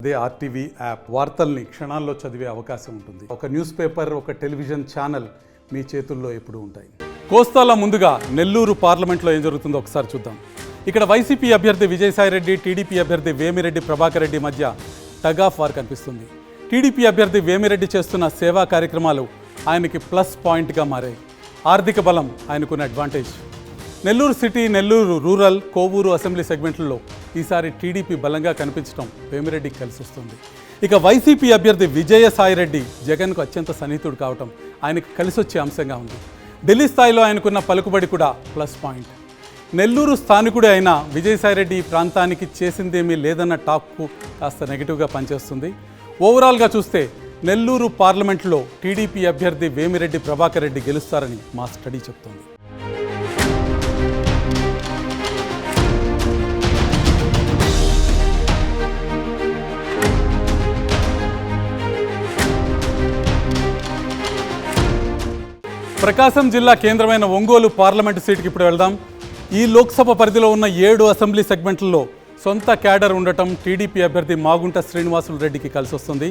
అదే RTV app వార్తల్ని క్షణాల్లో చదివే అవకాశం ఉంటుంది. ఒక న్యూస్ పేపర్, ఒక టెలివిజన్ ఛానల్ మీ చేతుల్లో ఎప్పుడూ ఉంటాయి. కోస్తాల ముందుగా నెల్లూరు పార్లమెంట్లో ఏం జరుగుతుందో ఒకసారి చూద్దాం. ఇక్కడ వైసీపీ అభ్యర్థి విజయసాయిరెడ్డి, టీడీపీ అభ్యర్థి వేమిరెడ్డి ప్రభాకర్ రెడ్డి మధ్య టగ్ ఆఫ్ వార్ కనిపిస్తుంది. టీడీపీ అభ్యర్థి వేమిరెడ్డి చేస్తున్న సేవా కార్యక్రమాలు ఆయనకి ప్లస్ పాయింట్గా మారాయి. ఆర్థిక బలం ఆయనకున్న advantage. Nellore city, Nellore rural, Kovur assembly సెగ్మెంట్లలో ఈసారి టీడీపీ బలంగా కనిపించడం వేమిరెడ్డికి కలిసి వస్తుంది. ఇక వైసీపీ అభ్యర్థి విజయసాయిరెడ్డి జగన్కు అత్యంత సన్నిహితుడు కావటం ఆయనకు కలిసి వచ్చే అంశంగా ఉంది. ఢిల్లీ స్థాయిలో ఆయనకున్న పలుకుబడి కూడా ప్లస్ పాయింట్. నెల్లూరు స్థానికుడే అయిన విజయసాయిరెడ్డి ఈ ప్రాంతానికి చేసిందేమీ లేదన్న టాక్కు కాస్త నెగిటివ్గా పనిచేస్తుంది. ఓవరాల్గా చూస్తే నెల్లూరు పార్లమెంట్లో టీడీపీ అభ్యర్థి వేమిరెడ్డి ప్రభాకర్ రెడ్డి గెలుస్తారని మా స్టడీ చెప్తోంది. ప్రకాశం జిల్లా కేంద్రమైన ఒంగోలు పార్లమెంటు సీటుకి ఇప్పుడు వెళ్దాం. ఈ లోక్సభ పరిధిలో ఉన్న 7 అసెంబ్లీ సెగ్మెంట్లలో సొంత క్యాడర్ ఉండటం టీడీపీ అభ్యర్థి మాగుంట శ్రీనివాసులు రెడ్డికి కలిసి వస్తుంది.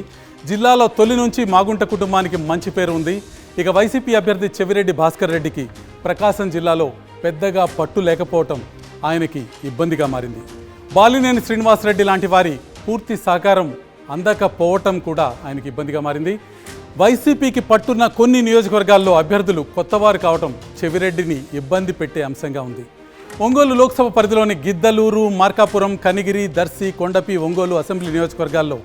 జిల్లాలో తొలి నుంచి మాగుంట కుటుంబానికి మంచి పేరు ఉంది. ఇక వైసీపీ అభ్యర్థి చెవిరెడ్డి భాస్కర్ రెడ్డికి ప్రకాశం జిల్లాలో పెద్దగా పట్టు లేకపోవటం ఆయనకి ఇబ్బందిగా మారింది. బాలినేని శ్రీనివాసరెడ్డి లాంటి వారి పూర్తి సహకారం అందకపోవటం కూడా ఆయనకి ఇబ్బందిగా మారింది. వైసీపీకి పట్టున్న కొన్ని నియోజకవర్గాల్లో అభ్యర్థులు కొత్తవారు కావటం చెవిరెడ్డిని ఇబ్బంది పెట్టే అంశంగా ఉంది. ఒంగోలు లోక్సభ పరిధిలోని గిద్దలూరు, మార్కాపురం, కనిగిరి, దర్శి, కొండపి, ఒంగోలు అసెంబ్లీ నియోజకవర్గాల్లో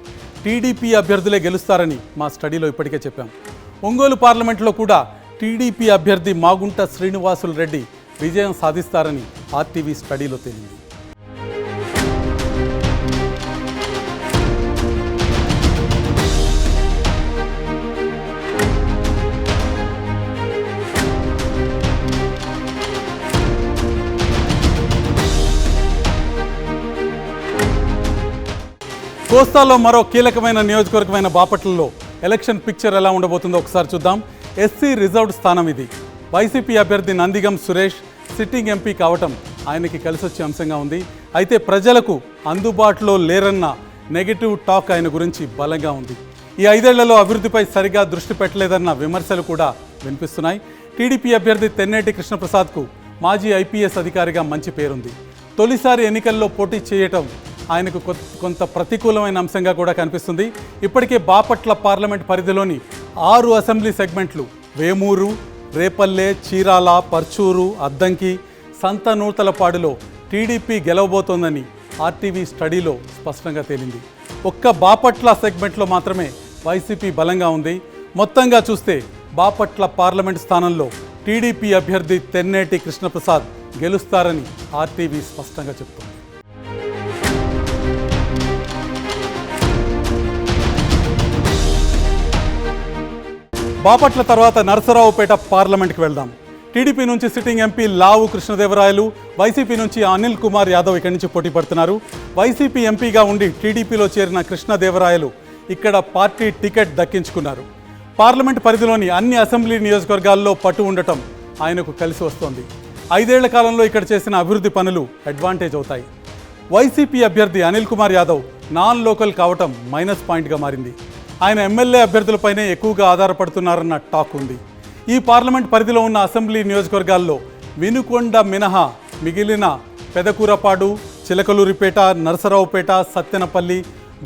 టీడీపీ అభ్యర్థులే గెలుస్తారని మా స్టడీలో ఇప్పటికే చెప్పాం. ఒంగోలు పార్లమెంట్లో కూడా టీడీపీ అభ్యర్థి మాగుంట శ్రీనివాసులు రెడ్డి విజయం సాధిస్తారని ఆర్టీవీ స్టడీలో తేలింది. కోస్తాలో మరో కీలకమైన నియోజకవర్గమైన బాపట్లలో ఎలక్షన్ పిక్చర్ ఎలా ఉండబోతుందో ఒకసారి చూద్దాం. ఎస్సీ రిజర్వ్డ్ స్థానం ఇది. వైసీపీ అభ్యర్థి నందిగం సురేష్ సిట్టింగ్ ఎంపీ కావటం ఆయనకి కలిసి వచ్చే అంశంగా ఉంది. అయితే ప్రజలకు అందుబాటులో లేరన్న నెగిటివ్ టాక్ ఆయన గురించి బలంగా ఉంది. ఈ 5 ఏళ్లలో అభివృద్ధిపై సరిగా దృష్టి పెట్టలేదన్న విమర్శలు కూడా వినిపిస్తున్నాయి. టీడీపీ అభ్యర్థి తెన్నేటి కృష్ణప్రసాద్కు మాజీ ఐపీఎస్ అధికారిగా మంచి పేరుంది. తొలిసారి ఎన్నికల్లో పోటీ చేయటం ఆయనకు కొంత ప్రతికూలమైన అంశంగా కూడా కనిపిస్తుంది. ఇప్పటికే బాపట్ల పార్లమెంట్ పరిధిలోని 6 అసెంబ్లీ సెగ్మెంట్లు వేమూరు, రేపల్లె, చీరాల, పర్చూరు, అద్దంకి, సంతనూతలపాడులో టీడీపీ గెలవబోతోందని ఆర్టీవీ స్టడీలో స్పష్టంగా తేలింది. ఒక్క బాపట్ల సెగ్మెంట్లో మాత్రమే వైసీపీ బలంగా ఉంది. మొత్తంగా చూస్తే బాపట్ల పార్లమెంట్ స్థానంలో టీడీపీ అభ్యర్థి తెన్నేటి కృష్ణప్రసాద్ గెలుస్తారని ఆర్టీవీ స్పష్టంగా చెప్తోంది. బాపట్ల తర్వాత నరసరావుపేట పార్లమెంట్కి వెళ్దాం. టీడీపీ నుంచి సిట్టింగ్ ఎంపీ లావు కృష్ణదేవరాయలు, వైసీపీ నుంచి అనిల్ కుమార్ యాదవ్ ఇక్కడి నుంచి పోటీ పడుతున్నారు. వైసీపీ ఎంపీగా ఉండి టీడీపీలో చేరిన కృష్ణదేవరాయలు ఇక్కడ పార్టీ టికెట్ దక్కించుకున్నారు. పార్లమెంట్ పరిధిలోని అన్ని అసెంబ్లీ నియోజకవర్గాల్లో పట్టు ఉండటం ఆయనకు కలిసి వస్తోంది. 5 ఏళ్ల కాలంలో ఇక్కడ చేసిన అభివృద్ధి పనులు అడ్వాంటేజ్ అవుతాయి. వైసీపీ అభ్యర్థి అనిల్ కుమార్ యాదవ్ నాన్ లోకల్ కావటం మైనస్ పాయింట్గా మారింది. ఆయన ఎమ్మెల్యే అభ్యర్థులపైనే ఎక్కువగా ఆధారపడుతున్నారన్న టాక్ ఉంది. ఈ పార్లమెంట్ పరిధిలో ఉన్న అసెంబ్లీ నియోజకవర్గాల్లో వినుకొండ మినహా మిగిలిన పెదకూరపాడు, చిలకలూరిపేట, నరసరావుపేట, సత్తెనపల్లి,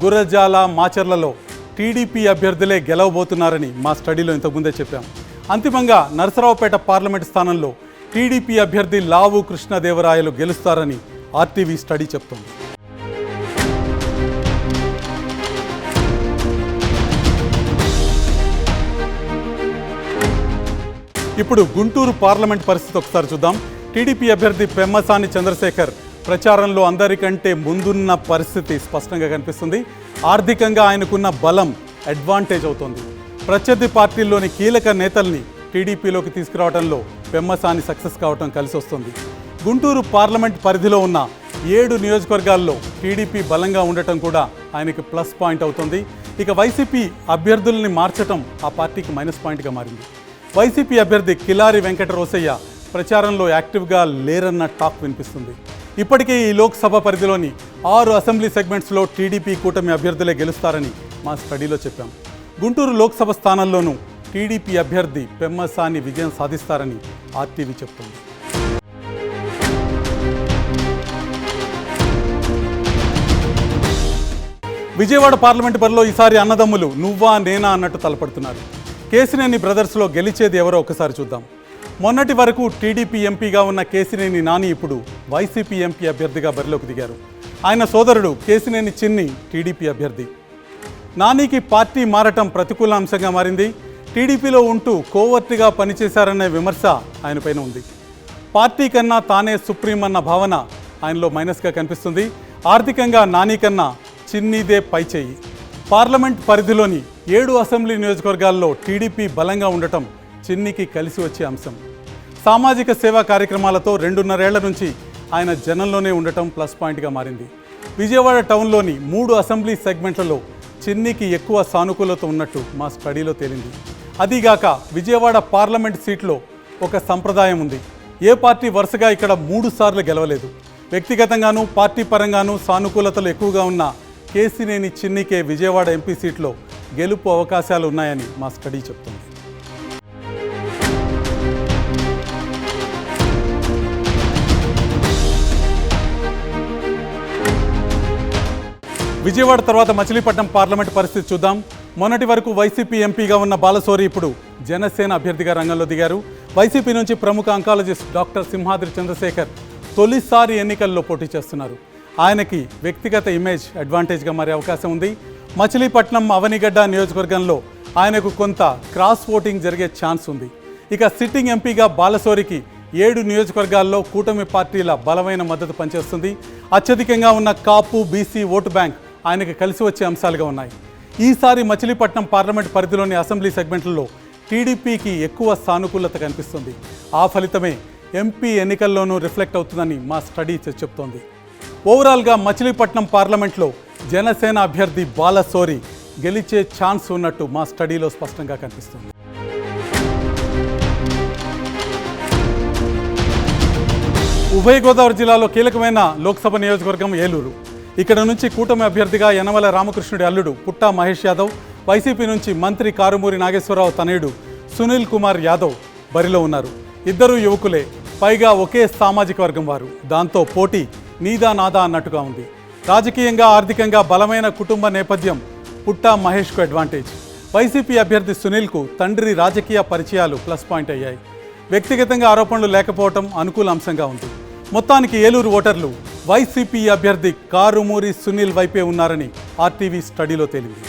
గురజాల, మాచర్లలో టీడీపీ అభ్యర్థులే గెలవబోతున్నారని మా స్టడీలో ఇంతకుముందే చెప్పాం. అంతిమంగా నరసరావుపేట పార్లమెంట్ స్థానంలో టీడీపీ అభ్యర్థి లావు కృష్ణదేవరాయలు గెలుస్తారని ఆర్టీవీ స్టడీ చెప్తోంది. ఇప్పుడు గుంటూరు పార్లమెంట్ పరిస్థితి ఒకసారి చూద్దాం. టీడీపీ అభ్యర్థి పెమ్మసాని చంద్రశేఖర్ ప్రచారంలో అందరికంటే ముందున్న పరిస్థితి స్పష్టంగా కనిపిస్తుంది. ఆర్థికంగా ఆయనకున్న బలం అడ్వాంటేజ్ అవుతోంది. ప్రత్యర్థి పార్టీల్లోని కీలక నేతల్ని టీడీపీలోకి తీసుకురావడంలో పెమ్మసాని సక్సెస్ కావడం కలిసి వస్తుంది. గుంటూరు పార్లమెంట్ పరిధిలో ఉన్న 7 నియోజకవర్గాల్లో టీడీపీ బలంగా ఉండటం కూడా ఆయనకి ప్లస్ పాయింట్ అవుతుంది. ఇక వైసీపీ అభ్యర్థుల్ని మార్చటం ఆ పార్టీకి మైనస్ పాయింట్గా మారింది. వైసీపీ అభ్యర్థి కిలారి వెంకట రోసయ్య ప్రచారంలో యాక్టివ్గా లేరన్న టాక్ వినిపిస్తుంది. ఇప్పటికే ఈ లోక్సభ పరిధిలోని 6 అసెంబ్లీ సెగ్మెంట్స్లో టీడీపీ కూటమి అభ్యర్థులే గెలుస్తారని మా స్టడీలో చెప్పాం. గుంటూరు లోక్సభ స్థానంలోనూ టీడీపీ అభ్యర్థి పెమ్మసాని విజయం సాధిస్తారని ఆర్టీవీ చెప్తుంది. విజయవాడ పార్లమెంటు బరిలో ఈసారి అన్నదమ్ములు నువ్వా నేనా అన్నట్టు తలపడుతున్నారు. కేసినేని బ్రదర్స్లో గెలిచేది ఎవరో ఒకసారి చూద్దాం. మొన్నటి వరకు టీడీపీ ఎంపీగా ఉన్న కేసినేని నాని ఇప్పుడు వైసీపీ ఎంపీ అభ్యర్థిగా బరిలోకి దిగారు. ఆయన సోదరుడు కేసినేని చిన్ని టీడీపీ అభ్యర్థి. నానికి పార్టీ మారటం ప్రతికూల అంశంగా మారింది. టీడీపీలో ఉంటూ కోవర్ట్గా పనిచేశారనే విమర్శ ఆయనపైన ఉంది. పార్టీ కన్నా తానే సుప్రీం అన్న భావన ఆయనలో మైనస్గా కనిపిస్తుంది. ఆర్థికంగా నాని కన్నా చిన్నీదే పైచేయి. పార్లమెంట్ పరిధిలోని 7 అసెంబ్లీ నియోజకవర్గాల్లో టీడీపీ బలంగా ఉండటం చిన్నికి కలిసి వచ్చే అంశం. సామాజిక సేవా కార్యక్రమాలతో 2.5 ఏళ్ల నుంచి ఆయన జనంలోనే ఉండటం ప్లస్ పాయింట్గా మారింది. విజయవాడ టౌన్లోని 3 అసెంబ్లీ సెగ్మెంట్లలో చిన్నికి ఎక్కువ సానుకూలత ఉన్నట్టు మా స్టడీలో తేలింది. అదీగాక విజయవాడ పార్లమెంట్ సీట్లో ఒక సంప్రదాయం ఉంది. ఏ పార్టీ వరుసగా ఇక్కడ 3 సార్లు గెలవలేదు. వ్యక్తిగతంగానూ పార్టీ పరంగానూ సానుకూలతలు ఎక్కువగా ఉన్న కేసినేని చిన్నికే విజయవాడ ఎంపీ సీట్లో గెలుపు అవకాశాలు ఉన్నాయని మా స్టడీ చెప్తుంది. విజయవాడ తర్వాత మచిలీపట్నం పార్లమెంట్ పరిస్థితి చూద్దాం. మొన్నటి వరకు వైసీపీ ఎంపీగా ఉన్న బాలశౌరి ఇప్పుడు జనసేన అభ్యర్థిగా రంగంలో దిగారు. వైసీపీ నుంచి ప్రముఖ ఆంకాలజిస్ట్ డాక్టర్ సింహాద్రి చంద్రశేఖర్ తొలిసారి ఎన్నికల్లో పోటీ చేస్తున్నారు. ఆయనకి వ్యక్తిగత ఇమేజ్ అడ్వాంటేజ్గా మారే అవకాశం ఉంది. మచిలీపట్నం అవనిగడ్డ నియోజకవర్గంలో ఆయనకు కొంత క్రాస్ ఓటింగ్ జరిగే ఛాన్స్ ఉంది. ఇక సిట్టింగ్ ఎంపీగా బాలశౌరికి 7 నియోజకవర్గాల్లో కూటమి పార్టీల బలమైన మద్దతు పనిచేస్తుంది. అత్యధికంగా ఉన్న కాపు బీసీ ఓటు బ్యాంక్ ఆయనకు కలిసి వచ్చే అంశాలుగా ఉన్నాయి. ఈసారి మచిలీపట్నం పార్లమెంట్ పరిధిలోని అసెంబ్లీ సెగ్మెంట్లలో టీడీపీకి ఎక్కువ సానుకూలత కనిపిస్తుంది. ఆ ఫలితమే ఎంపీ ఎన్నికల్లోనూ రిఫ్లెక్ట్ అవుతుందని మా స్టడీ చెప్తోంది. ఓవరాల్గా మచిలీపట్నం పార్లమెంట్లో జనసేన అభ్యర్థి బాలశౌరి గెలిచే ఛాన్స్ ఉన్నట్టు మా స్టడీలో స్పష్టంగా కనిపిస్తుంది. ఉభయ గోదావరి జిల్లాలో కీలకమైన లోక్సభ నియోజకవర్గం ఏలూరు. ఇక్కడ నుంచి కూటమి అభ్యర్థిగా యనమల రామకృష్ణుడి అల్లుడు పుట్టా మహేష్ యాదవ్, వైసీపీ నుంచి మంత్రి కారుమూరి నాగేశ్వరరావు తనయుడు సునీల్ కుమార్ యాదవ్ బరిలో ఉన్నారు. ఇద్దరు యువకులే, పైగా ఒకే సామాజిక వర్గం వారు. దాంతో పోటీ నీదా నాదా అన్నట్టుగా ఉంది. రాజకీయంగా ఆర్థికంగా బలమైన కుటుంబ నేపథ్యం పుట్టా మహేష్కు అడ్వాంటేజ్. వైసీపీ అభ్యర్థి సునీల్కు తండ్రి రాజకీయ పరిచయాలు ప్లస్ పాయింట్ అయ్యాయి. వ్యక్తిగతంగా ఆరోపణలు లేకపోవడం అనుకూల అంశంగా ఉంది. మొత్తానికి ఏలూరు ఓటర్లు వైసీపీ అభ్యర్థి కారుమూరి సునీల్ వైపే ఉన్నారని ఆర్టీవీ స్టడీలో తేలింది.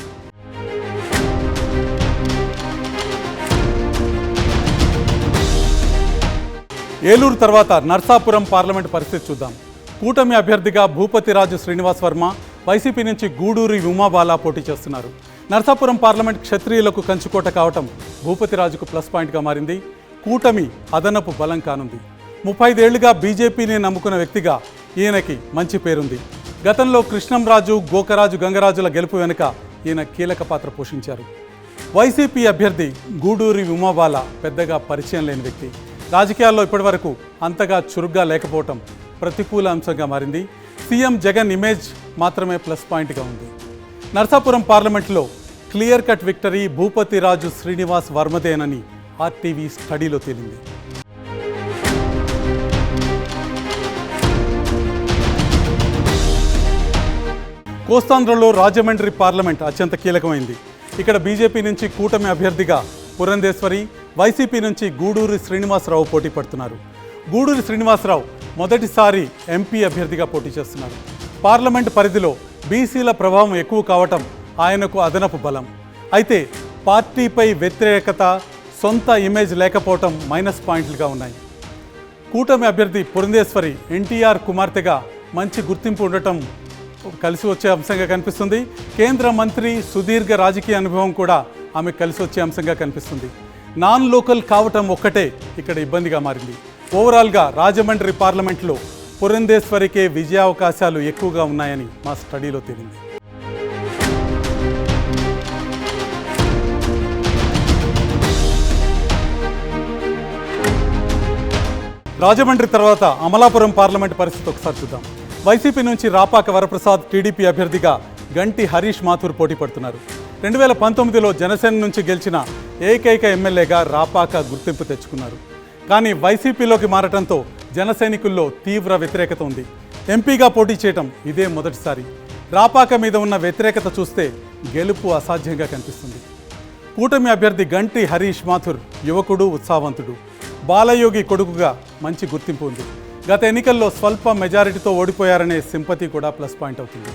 ఏలూరు తర్వాత నర్సాపురం పార్లమెంట్ పరిస్థితి చూద్దాం. కూటమి అభ్యర్థిగా భూపతిరాజు శ్రీనివాస్ వర్మ, వైసీపీ నుంచి గూడూరి ఉమాబాల పోటీ చేస్తున్నారు. నర్సాపురం పార్లమెంట్ క్షత్రియులకు కంచుకోట కావటం భూపతిరాజుకు ప్లస్ పాయింట్గా మారింది. కూటమి అదనపు బలం కానుంది. 35 ఏళ్లుగా బీజేపీని నమ్ముకున్న వ్యక్తిగా ఈయనకి మంచి పేరుంది. గతంలో కృష్ణంరాజు, గోకరాజు, గంగరాజుల గెలుపు వెనుక ఈయన కీలక పాత్ర పోషించారు. వైసీపీ అభ్యర్థి గూడూరి ఉమాబాల పెద్దగా పరిచయం లేని వ్యక్తి. రాజకీయాల్లో ఇప్పటివరకు అంతగా చురుగ్గా లేకపోవటం ప్రతికూల అంశంగా మారింది. సీఎం జగన్ ఇమేజ్ మాత్రమే ప్లస్ పాయింట్గా ఉంది. నర్సాపురం పార్లమెంట్లో clear cut victory Bhupathiraju Srinivas వర్మదేనని ఆర్టీవీ స్టడీలో తేలింది. కోస్తాంధ్రలో రాజమండ్రి పార్లమెంట్ అత్యంత కీలకమైంది. ఇక్కడ బీజేపీ నుంచి కూటమి అభ్యర్థిగా పురంధేశ్వరి, వైసీపీ నుంచి గూడూరి శ్రీనివాసరావు పోటీ పడుతున్నారు. గూడూరి శ్రీనివాసరావు మొదటిసారి ఎంపీ అభ్యర్థిగా పోటీ చేస్తున్నారు. పార్లమెంట్ పరిధిలో బీసీల ప్రభావం ఎక్కువ కావటం ఆయనకు అదనపు బలం. అయితే పార్టీపై వ్యతిరేకత, సొంత ఇమేజ్ లేకపోవటం మైనస్ పాయింట్లుగా ఉన్నాయి. కూటమి అభ్యర్థి పురంధేశ్వరి ఎన్టీఆర్ కుమార్తెగా మంచి గుర్తింపు ఉండటం కలిసి వచ్చే అంశంగా కనిపిస్తుంది. కేంద్ర మంత్రి, సుదీర్ఘ రాజకీయ అనుభవం కూడా ఆమె కలిసి వచ్చే అంశంగా కనిపిస్తుంది. నాన్ లోకల్ కావటం ఒక్కటే ఇక్కడ ఇబ్బందిగా మారింది. ఓవరాల్గా రాజమండ్రి పార్లమెంట్లో పురంధేశ్వరికే విజయావకాశాలు ఎక్కువగా ఉన్నాయని మా స్టడీలో తేలింది. రాజమండ్రి తర్వాత అమలాపురం పార్లమెంట్ పరిస్థితి ఒకసారి చూద్దాం. వైసీపీ నుంచి రాపాక వరప్రసాద్ టీడీపీ అభ్యర్థిగా గంటి హరీష్ మాథూర్ పోటీ పడుతున్నారు. 2019లో జనసేన నుంచి గెలిచిన ఏకైక ఎమ్మెల్యేగా రాపాక గుర్తింపు తెచ్చుకున్నారు. కానీ వైసీపీలోకి మారటంతో జనసైనికుల్లో తీవ్ర వ్యతిరేకత ఉంది. ఎంపీగా పోటీ చేయటం ఇదే మొదటిసారి. రాపాక మీద ఉన్న వ్యతిరేకత చూస్తే గెలుపు అసాధ్యంగా కనిపిస్తుంది. కూటమి అభ్యర్థి గంటి హరీష్ మాథూర్ యువకుడు, ఉత్సాహవంతుడు. బాలయోగి కొడుకుగా మంచి గుర్తింపు ఉంది. గత ఎన్నికల్లో స్వల్ప మెజారిటీతో ఓడిపోయారనే సింపతి కూడా ప్లస్ పాయింట్ అవుతుంది.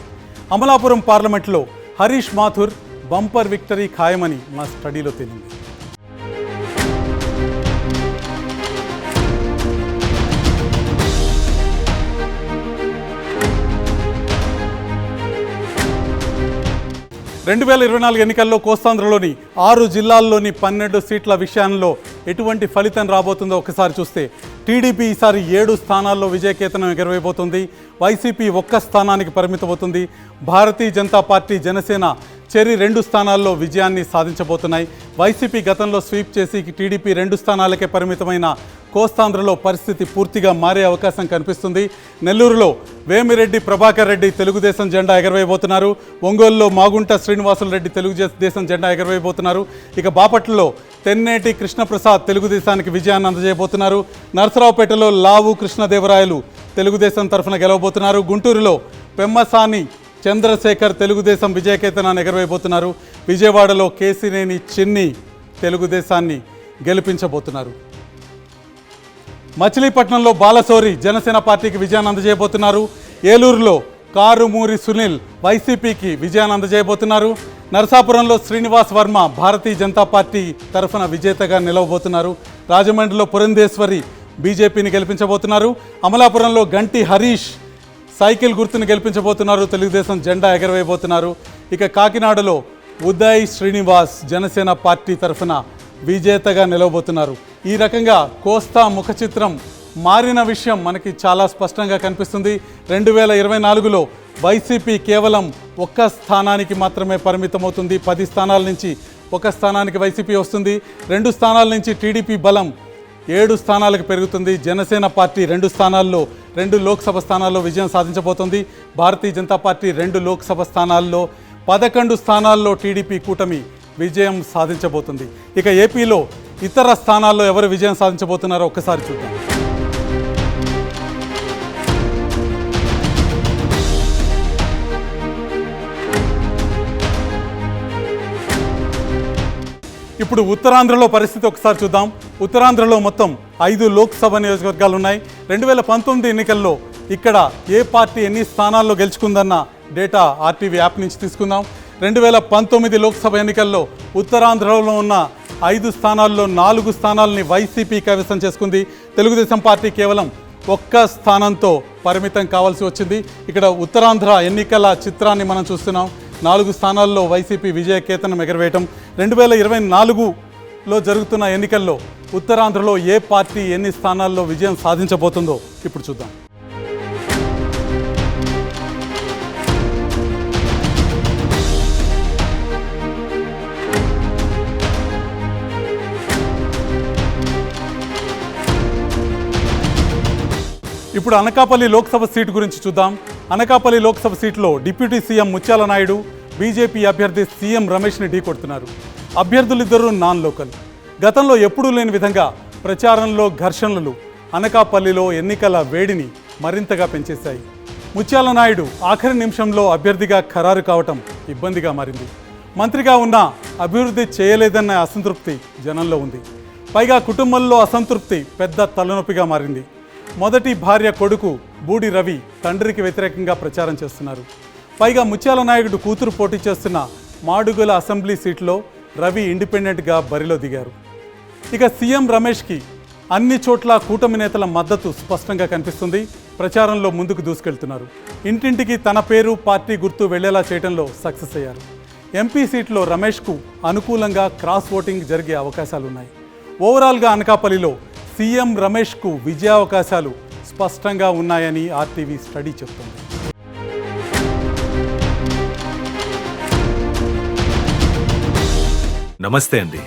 అమలాపురం పార్లమెంట్లో హరీష్ మాథూర్ బంపర్ విక్టరీ ఖాయమని మా స్టడీలో తేలింది. రెండు 2024 ఎన్నికల్లో కోస్తాంధ్రలోని 6 జిల్లాల్లోని 12 సీట్ల విషయంలో ఎటువంటి ఫలితం రాబోతుందో ఒకసారి చూస్తే టీడీపీ ఈసారి 7 స్థానాల్లో విజయకేతనం ఎగరవేయబోతుంది. వైసీపీ 1 స్థానానికి పరిమితమవుతుంది. భారతీయ జనతా పార్టీ, జనసేన చెరి 2 స్థానాల్లో విజయాన్ని సాధించబోతున్నాయి. వైసీపీ గతంలో స్వీప్ చేసి టీడీపీ 2 స్థానాలకే పరిమితమైన కోస్తాంధ్రలో పరిస్థితి పూర్తిగా మారే అవకాశం కనిపిస్తుంది. నెల్లూరులో వేమిరెడ్డి ప్రభాకర్ రెడ్డి తెలుగుదేశం జెండా ఎగరవేయబోతున్నారు. ఒంగోలులో మాగుంట శ్రీనివాసులు రెడ్డి తెలుగుదేశం జెండా ఎగరవేయబోతున్నారు. ఇక బాపట్లలో తెన్నేటి కృష్ణప్రసాద్ తెలుగుదేశానికి విజయాన్ని అందజేయబోతున్నారు. నరసరావుపేటలో లావు కృష్ణదేవరాయలు తెలుగుదేశం తరఫున గెలవబోతున్నారు. గుంటూరులో పెమ్మసాని చంద్రశేఖర్ తెలుగుదేశం విజయకేతనాన్ని ఎగరవేయబోతున్నారు. విజయవాడలో కేసినేని చిన్ని తెలుగుదేశాన్ని గెలిపించబోతున్నారు. మచిలీపట్నంలో బాలశౌరి జనసేన పార్టీకి విజయాన్ని అందజేయబోతున్నారు. ఏలూరులో కారుమూరి సునీల్ వైసీపీకి విజయాన్ని అందజేయబోతున్నారు. నరసాపురంలో శ్రీనివాస్ వర్మ భారతీయ జనతా పార్టీ తరఫున విజేతగా నిలవబోతున్నారు. రాజమండ్రిలో పురంధేశ్వరి బీజేపీని గెలిపించబోతున్నారు. అమలాపురంలో గంటి హరీష్ సైకిల్ గుర్తుని గెలిపించబోతున్నారు. తెలుగుదేశం జెండా ఎగరవేయబోతున్నారు. ఇక కాకినాడలో ఉదయ్ శ్రీనివాస్ జనసేన పార్టీ తరఫున విజేతగా నిలవబోతున్నారు. ఈ రకంగా కోస్తా ముఖ చిత్రం మారిన విషయం మనకి చాలా స్పష్టంగా కనిపిస్తుంది. 2024లో వైసీపీ కేవలం 1 స్థానానికి మాత్రమే పరిమితమవుతుంది. 10 స్థానాల నుంచి 1 స్థానానికి వైసీపీ వస్తుంది. 2 స్థానాల నుంచి టీడీపీ బలం 7 స్థానాలకు పెరుగుతుంది. జనసేన పార్టీ 2 స్థానాల్లో 2 లోక్సభ స్థానాల్లో విజయం సాధించబోతోంది. భారతీయ జనతా పార్టీ 2 లోక్సభ స్థానాల్లో 11 స్థానాల్లో టీడీపీ కూటమి విజయం సాధించబోతుంది. ఇక ఏపీలో ఇతర స్థానాల్లో ఎవరు విజయం సాధించబోతున్నారో ఒక్కసారి చూద్దాం. ఇప్పుడు ఉత్తరాంధ్రలో పరిస్థితి ఒకసారి చూద్దాం. ఉత్తరాంధ్రలో మొత్తం 5 లోక్సభ నియోజకవర్గాలు ఉన్నాయి. 2019 ఎన్నికల్లో ఇక్కడ ఏ పార్టీ ఎన్ని స్థానాల్లో గెలుచుకుందన్న డేటా ఆర్టీవీ యాప్ నుంచి తీసుకుందాం. 2019 లోక్సభ ఎన్నికల్లో ఉత్తరాంధ్రలో ఉన్న 5 స్థానాల్లో 4 స్థానాలని వైసీపీ కైవసం చేసుకుంది. తెలుగుదేశం పార్టీ కేవలం 1 స్థానంతో పరిమితం కావాల్సి వచ్చింది. ఇక్కడ ఉత్తరాంధ్ర ఎన్నికల చిత్రాన్ని మనం చూస్తున్నాం. 4 స్థానాల్లో వైసీపీ విజయకేతనం ఎగరవేయటం. 2024లో జరుగుతున్న ఎన్నికల్లో ఉత్తరాంధ్రలో ఏ పార్టీ ఎన్ని స్థానాల్లో విజయం సాధించబోతుందో ఇప్పుడు చూద్దాం. ఇప్పుడు అనకాపల్లి లోక్సభ సీటు గురించి చూద్దాం. అనకాపల్లి లోక్సభ సీటులో deputy CM Mutyala Naidu BJP అభ్యర్థి సీఎం రమేష్ని ఢీకొడుతున్నారు. అభ్యర్థులిద్దరూ నాన్ లోకల్. గతంలో ఎప్పుడూ లేని విధంగా ప్రచారంలో ఘర్షణలు అనకాపల్లిలో ఎన్నికల వేడిని మరింతగా పెంచేశాయి. ముత్యాల నాయుడు ఆఖరి నిమిషంలో అభ్యర్థిగా ఖరారు కావటం ఇబ్బందిగా మారింది. మంత్రిగా ఉన్నా అభివృద్ధి చేయలేదన్న అసంతృప్తి జనంలో ఉంది. పైగా కుటుంబంలో అసంతృప్తి పెద్ద తలనొప్పిగా మారింది. మొదటి భార్య కొడుకు బూడి రవి తండ్రికి వ్యతిరేకంగా ప్రచారం చేస్తున్నారు. పైగా ముత్యాల నాయుడు కూతురు పోటీ చేస్తున్న మాడుగుల అసెంబ్లీ సీట్లో రవి ఇండిపెండెంట్గా బరిలో దిగారు. ఇక సీఎం రమేష్కి అన్ని చోట్ల కూటమి నేతల మద్దతు స్పష్టంగా కనిపిస్తుంది. ప్రచారంలో ముందుకు దూసుకెళ్తున్నారు. ఇంటింటికి తన పేరు, పార్టీ గుర్తు వెళ్లేలా చేయడంలో సక్సెస్ అయ్యారు. ఎంపీ సీట్లో రమేష్కు అనుకూలంగా క్రాస్ ఓటింగ్ జరిగే అవకాశాలున్నాయి. ఓవరాల్గా అనకాపల్లిలో సీఎం రమేష్కు విజయావకాశాలు స్పష్టంగా ఉన్నాయని ఆర్టీవీ స్టడీ చెప్తుంది. నమస్తే అండి.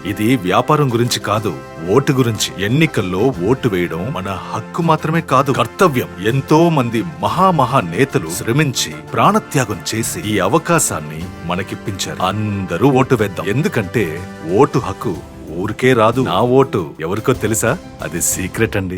ఇది వ్యాపారం గురించి కాదు, ఓటు గురించి. ఎన్నికల్లో ఓటు వేయడం మన హక్కు మాత్రమే కాదు, కర్తవ్యం. ఎంతో మంది మహా నేతలు శ్రమించి ప్రాణత్యాగం చేసి ఈ అవకాశాన్ని మనకిప్పించారు. అందరూ ఓటు వేద్దాం. ఎందుకంటే ఓటు హక్కు ఊరికే రాదు. నా ఓటు ఎవరికో తెలుసా? అది సీక్రెట్ అండి.